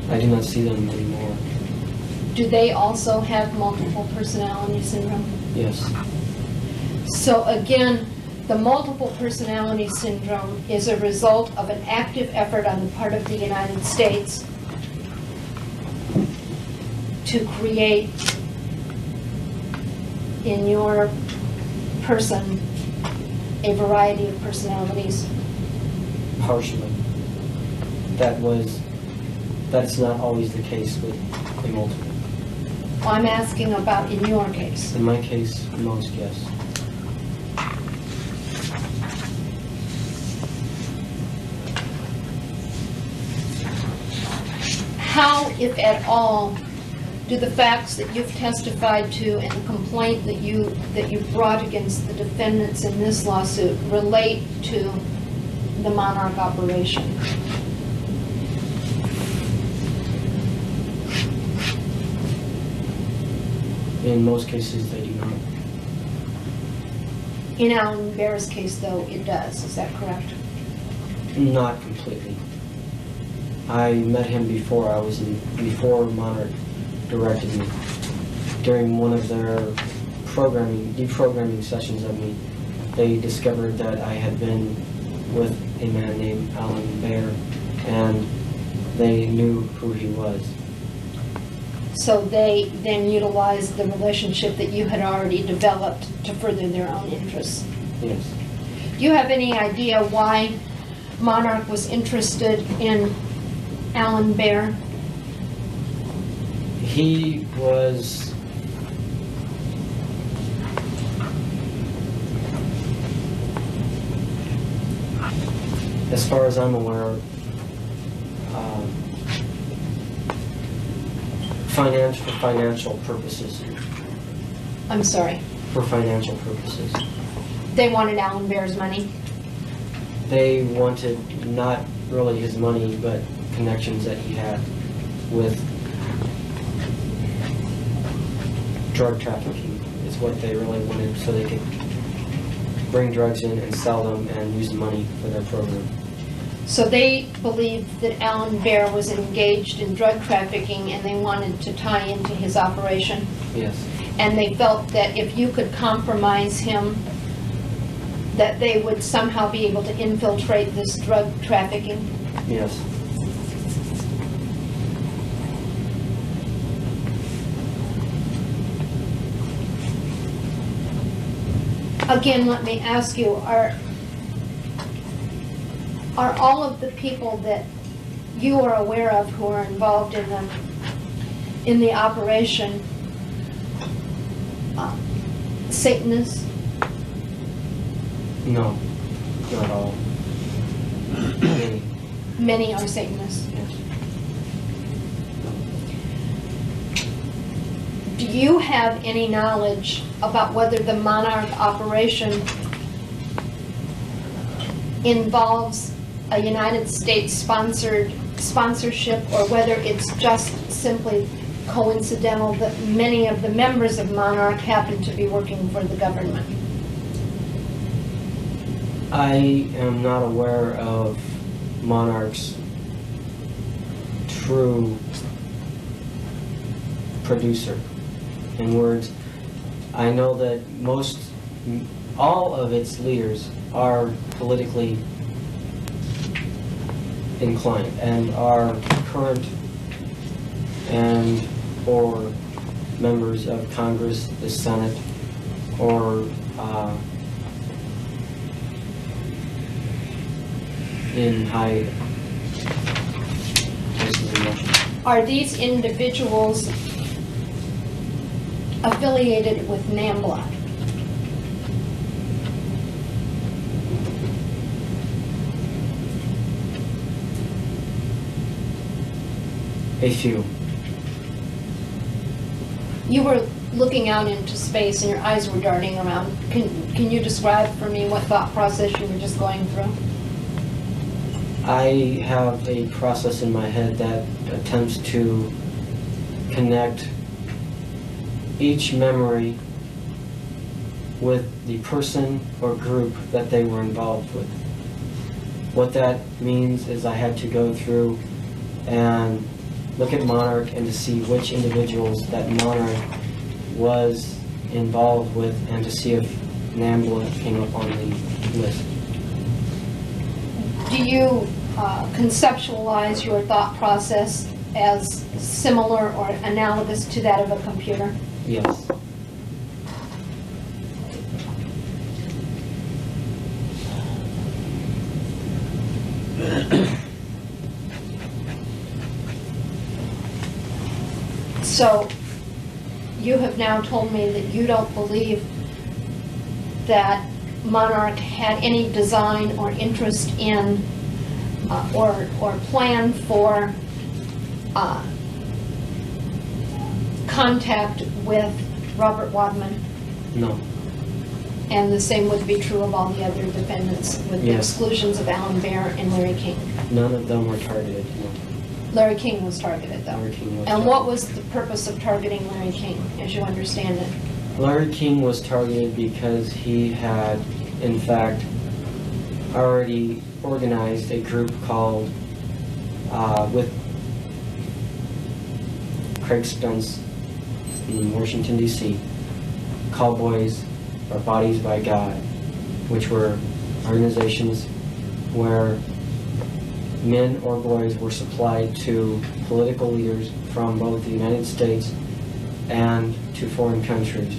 I do not see them anymore. Do they also have multiple personality syndrome? Yes. So again, the multiple personality syndrome is a result of an active effort on the part of the United States to create in your person a variety of personalities. Partially. That's not always the case with a multiple. I'm asking about in your case. In my case, most, yes. How, if at all, do the facts that you've testified to and the complaint that you brought against the defendants in this lawsuit relate to the Monarch operation? In most cases, they do not. In Alan Baer's case, though, it does. Is that correct? Not completely. I met him before before Monarch directed me. During one of their deprogramming sessions of me, they discovered that I had been with a man named Alan Baer, and they knew who he was. So they then utilized the relationship that you had already developed to further their own interests. Yes. Do you have any idea why Monarch was interested in Alan Baer? He was as far as I'm aware, financial purposes. I'm sorry. For financial purposes. They wanted Alan Baer's money? They wanted not really his money, but connections that he had with drug trafficking is what they really wanted, so they could bring drugs in and sell them and use the money for their program. So they believed that Alan Baer was engaged in drug trafficking and they wanted to tie into his operation? Yes. And they felt that if you could compromise him, that they would somehow be able to infiltrate this drug trafficking? Yes. Again, let me ask you, are all of the people that you are aware of who are involved in the operation Satanists? No, not all. Many. Many are Satanists. Yes. Do you have any knowledge about whether the Monarch operation involves a United States sponsorship, or whether it's just simply coincidental that many of the members of Monarch happen to be working for the government? I am not aware of Monarch's true producer. In words, I know that all of its leaders are politically inclined and are current and or members of Congress, the Senate, or in high places in Russia. Are these individuals affiliated with NAMBLA? A few. You were looking out into space and your eyes were darting around. Can you describe for me what thought process you were just going through? I have a process in my head that attempts to connect each memory with the person or group that they were involved with. What that means is I had to go through and look at Monarch and to see which individuals that Monarch was involved with and to see if NAMBLA came up on the list. Do you conceptualize your thought process as similar or analogous to that of a computer? Yes. So you have now told me that you don't believe that Monarch had any design or interest in or plan for contact with Robert Wadman, No. and the same would be true of all the other defendants, with the Yes. exclusions of Alan Bear and Larry King. None of them were targeted. No. Larry King was targeted, though. Larry King was And what targeted. was the purpose of targeting Larry King, as you understand it? Larry King was targeted because he had, in fact, already organized a group called, with Craig Spence in Washington, D.C., Cowboys or Bodies by God, which were organizations where men or boys were supplied to political leaders from both the United States and to foreign countries.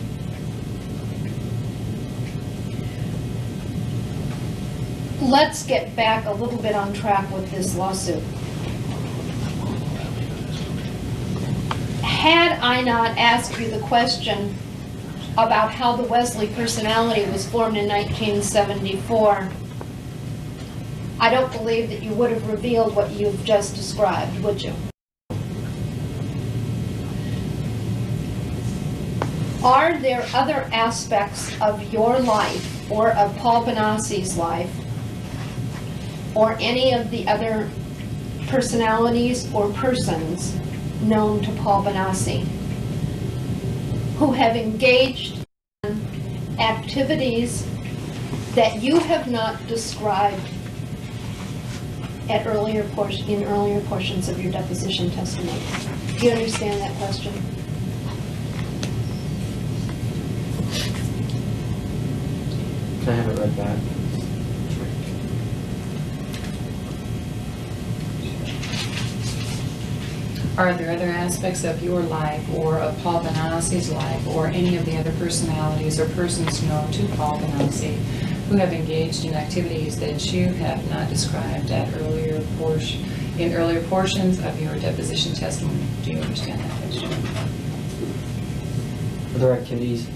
Let's get back a little bit on track with this lawsuit. Had I not asked you the question about how the Wesley personality was formed in 1974, I don't believe that you would have revealed what you've just described, would you? Are there other aspects of your life or of Paul Bonaci's life or any of the other personalities or persons known to Paul Bonacci who have engaged in activities that you have not described at in earlier portions of your deposition testimony? Do you understand that question? Can I have it read back? Are there other aspects of your life or of Paul Bonaci's life or any of the other personalities or persons known to Paul Bonacci who have engaged in activities that you have not described at in earlier portions of your deposition testimony? Do you understand that question? Other activities?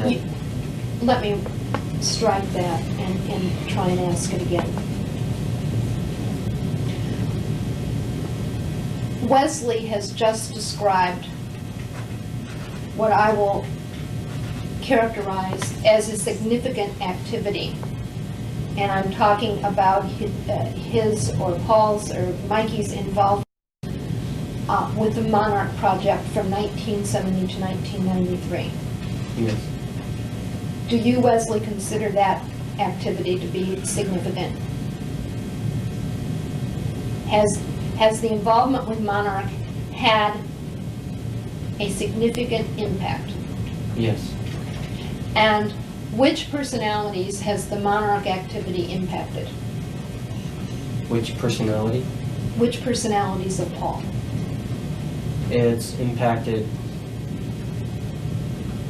You- Let me strike that and try and ask it again. Wesley has just described what I will characterize as a significant activity. And I'm talking about his or Paul's or Mikey's involvement with the Monarch Project from 1970 to 1993. Yes. Do you, Wesley, consider that activity to be significant? Has the involvement with Monarch had a significant impact? Yes. And which personalities has the Monarch activity impacted? Which personality? Which personalities of Paul? It's impacted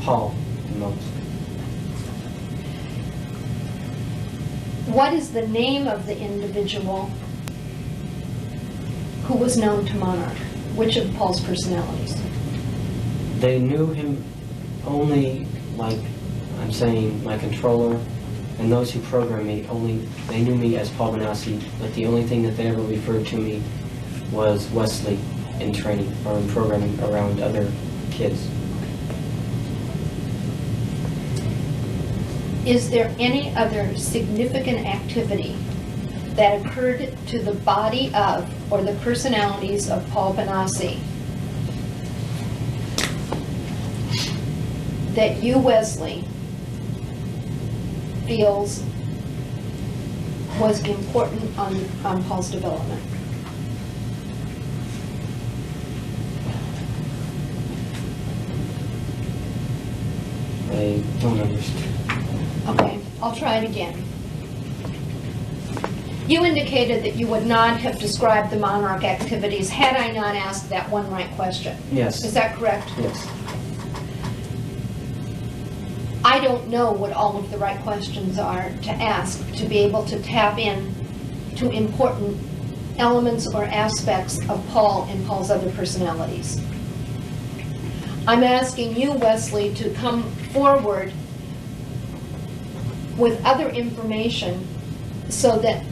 Paul the most. What is the name of the individual who was known to Monarch? Which of Paul's personalities? They knew him only, like I'm saying, my controller and those who programmed me, they knew me as Paul Bonacci, but the only thing that they ever referred to me was Wesley in training or in programming around other kids. Is there any other significant activity that occurred to the body of or the personalities of Paul Bonacci that you, Wesley, feels was important on Paul's development? I don't understand. Okay, I'll try it again. You indicated that you would not have described the monarch activities had I not asked that one right question. Yes. Is that correct? Yes. I don't know what all of the right questions are to ask to be able to tap in to important elements or aspects of Paul and Paul's other personalities. I'm asking you, Wesley, to come forward with other information so that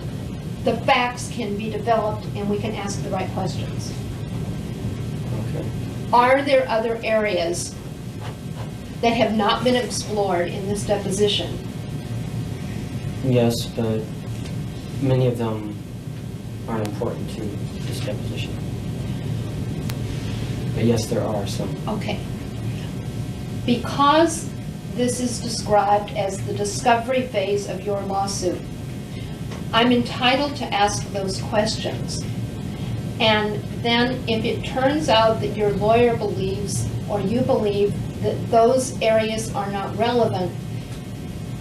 the facts can be developed and we can ask the right questions. Okay. Are there other areas that have not been explored in this deposition? Yes, but many of them aren't important to this deposition. But yes, there are some. Okay. Because this is described as the discovery phase of your lawsuit, I'm entitled to ask those questions. And then if it turns out that your lawyer believes, or you believe, that those areas are not relevant,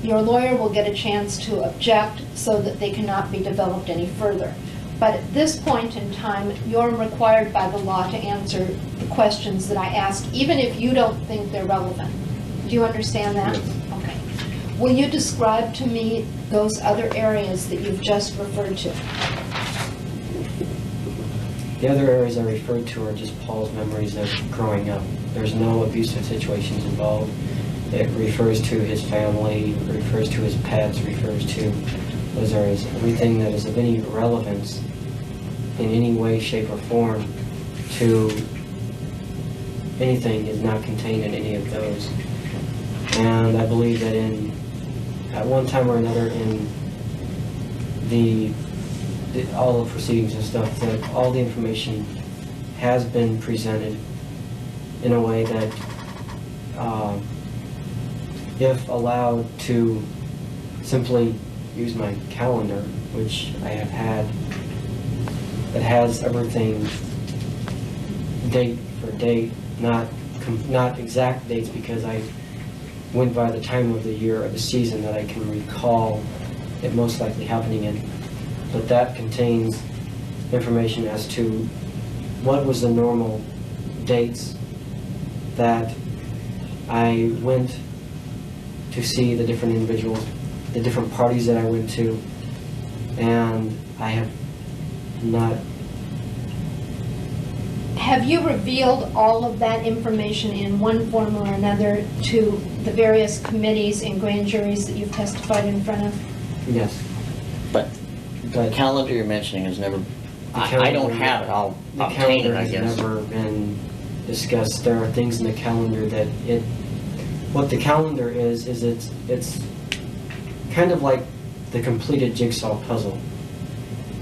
your lawyer will get a chance to object so that they cannot be developed any further. But at this point in time, you're required by the law to answer the questions that I ask, even if you don't think they're relevant. Do you understand that? Yes. Okay. Will you describe to me those other areas that you've just referred to? The other areas I referred to are just Paul's memories of growing up. There's no abusive situations involved. It refers to his family, it refers to his pets, refers to those areas. Everything that is of any relevance in any way, shape, or form to anything is not contained in any of those. And I believe that at one time or another in all the proceedings and stuff, that all the information has been presented in a way that, if allowed to simply use my calendar, which I have had, that has everything date for date, not exact dates, because I went by the time of the year or the season that I can recall it most likely happening in. But that contains information as to what was the normal dates that I went to see the different individuals, the different parties that I went to, and I have not. Have you revealed all of that information in one form or another to the various committees and grand juries that you've testified in front of? Yes. But the calendar you're mentioning has never, I don't have it, I'll obtain it, I The calendar guess. has never been discussed. There are things in the calendar that what the calendar is it's kind of like the completed jigsaw puzzle.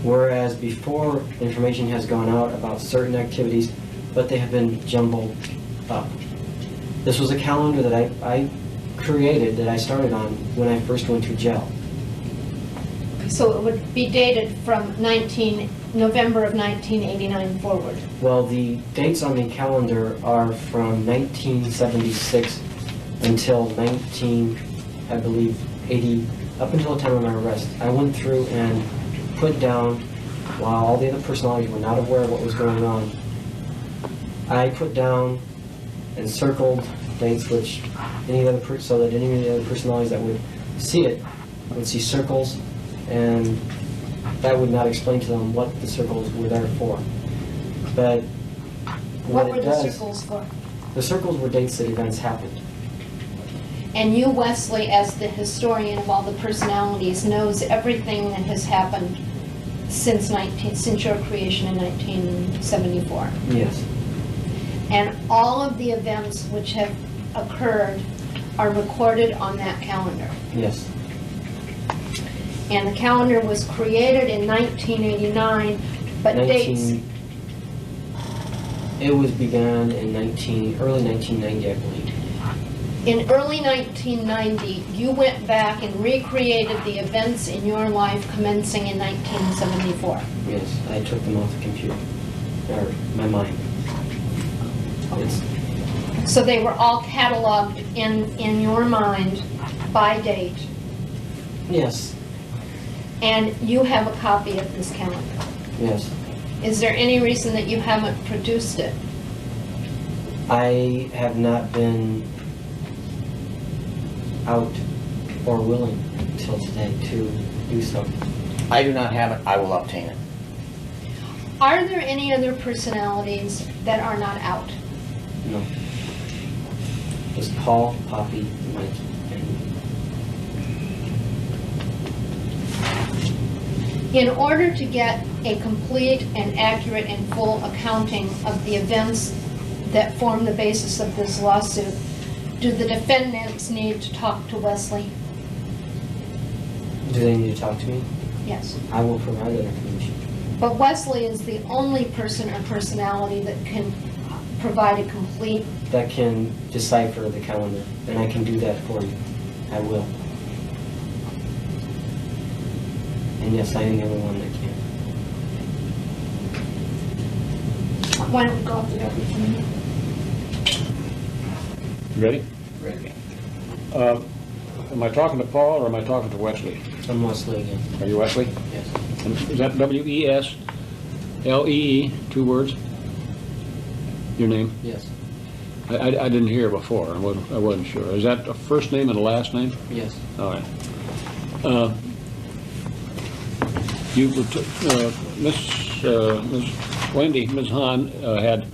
Whereas before, information has gone out about certain activities, but they have been jumbled up. This was a calendar that I created, that I started on when I first went to jail. So it would be dated from November of 1989 forward. Well, the dates on the calendar are from 1976 until I believe, 80, up until the time of my arrest. I went through and put down, while all the other personalities were not aware of what was going on, I put down and circled dates which so that any of the other personalities that would see it would see circles, and that would not explain to them what the circles were there for. But What it were the does, circles for? the circles were dates that events happened. And you, Wesley, as the historian of all the personalities, knows everything that has happened since your creation in 1974. Yes. And all of the events which have occurred are recorded on that calendar. Yes. And the calendar was created in 1989, but dates, 19 It was begun in early 1990, I believe. in early 1990, you went back and recreated the events in your life commencing in 1974. Yes, I took them off the computer, or my mind. It's, So they were all cataloged in your mind by date, yes, and you have a copy of this calendar. yes. Is there any reason that you haven't produced it? I have not been out or willing until today to do so. I do not have it, I will obtain it. Are there any other personalities that are not out? No. Just Paul, Poppy, Mike, and In order to get a complete and accurate and full accounting of the events that form the basis of this lawsuit, do the defendants need to talk to Wesley? do they need to talk to me? Yes. I will provide that information. But Wesley is the only person or personality that can provide a complete, That can decipher the calendar, and I can do that for you. I will. And yes, I am the only one that can. why don't we go up there? Ready? Ready. Am I talking to Paul or am I talking to Wesley? I'm Wesley again. Are you Wesley? Yes. And is that W-E-S-L-E-E, 2 words? Your name? Yes. I didn't hear before. I wasn't sure. Is that a first name and a last name? Yes. All right. Miss Wendy, Ms. Hahn had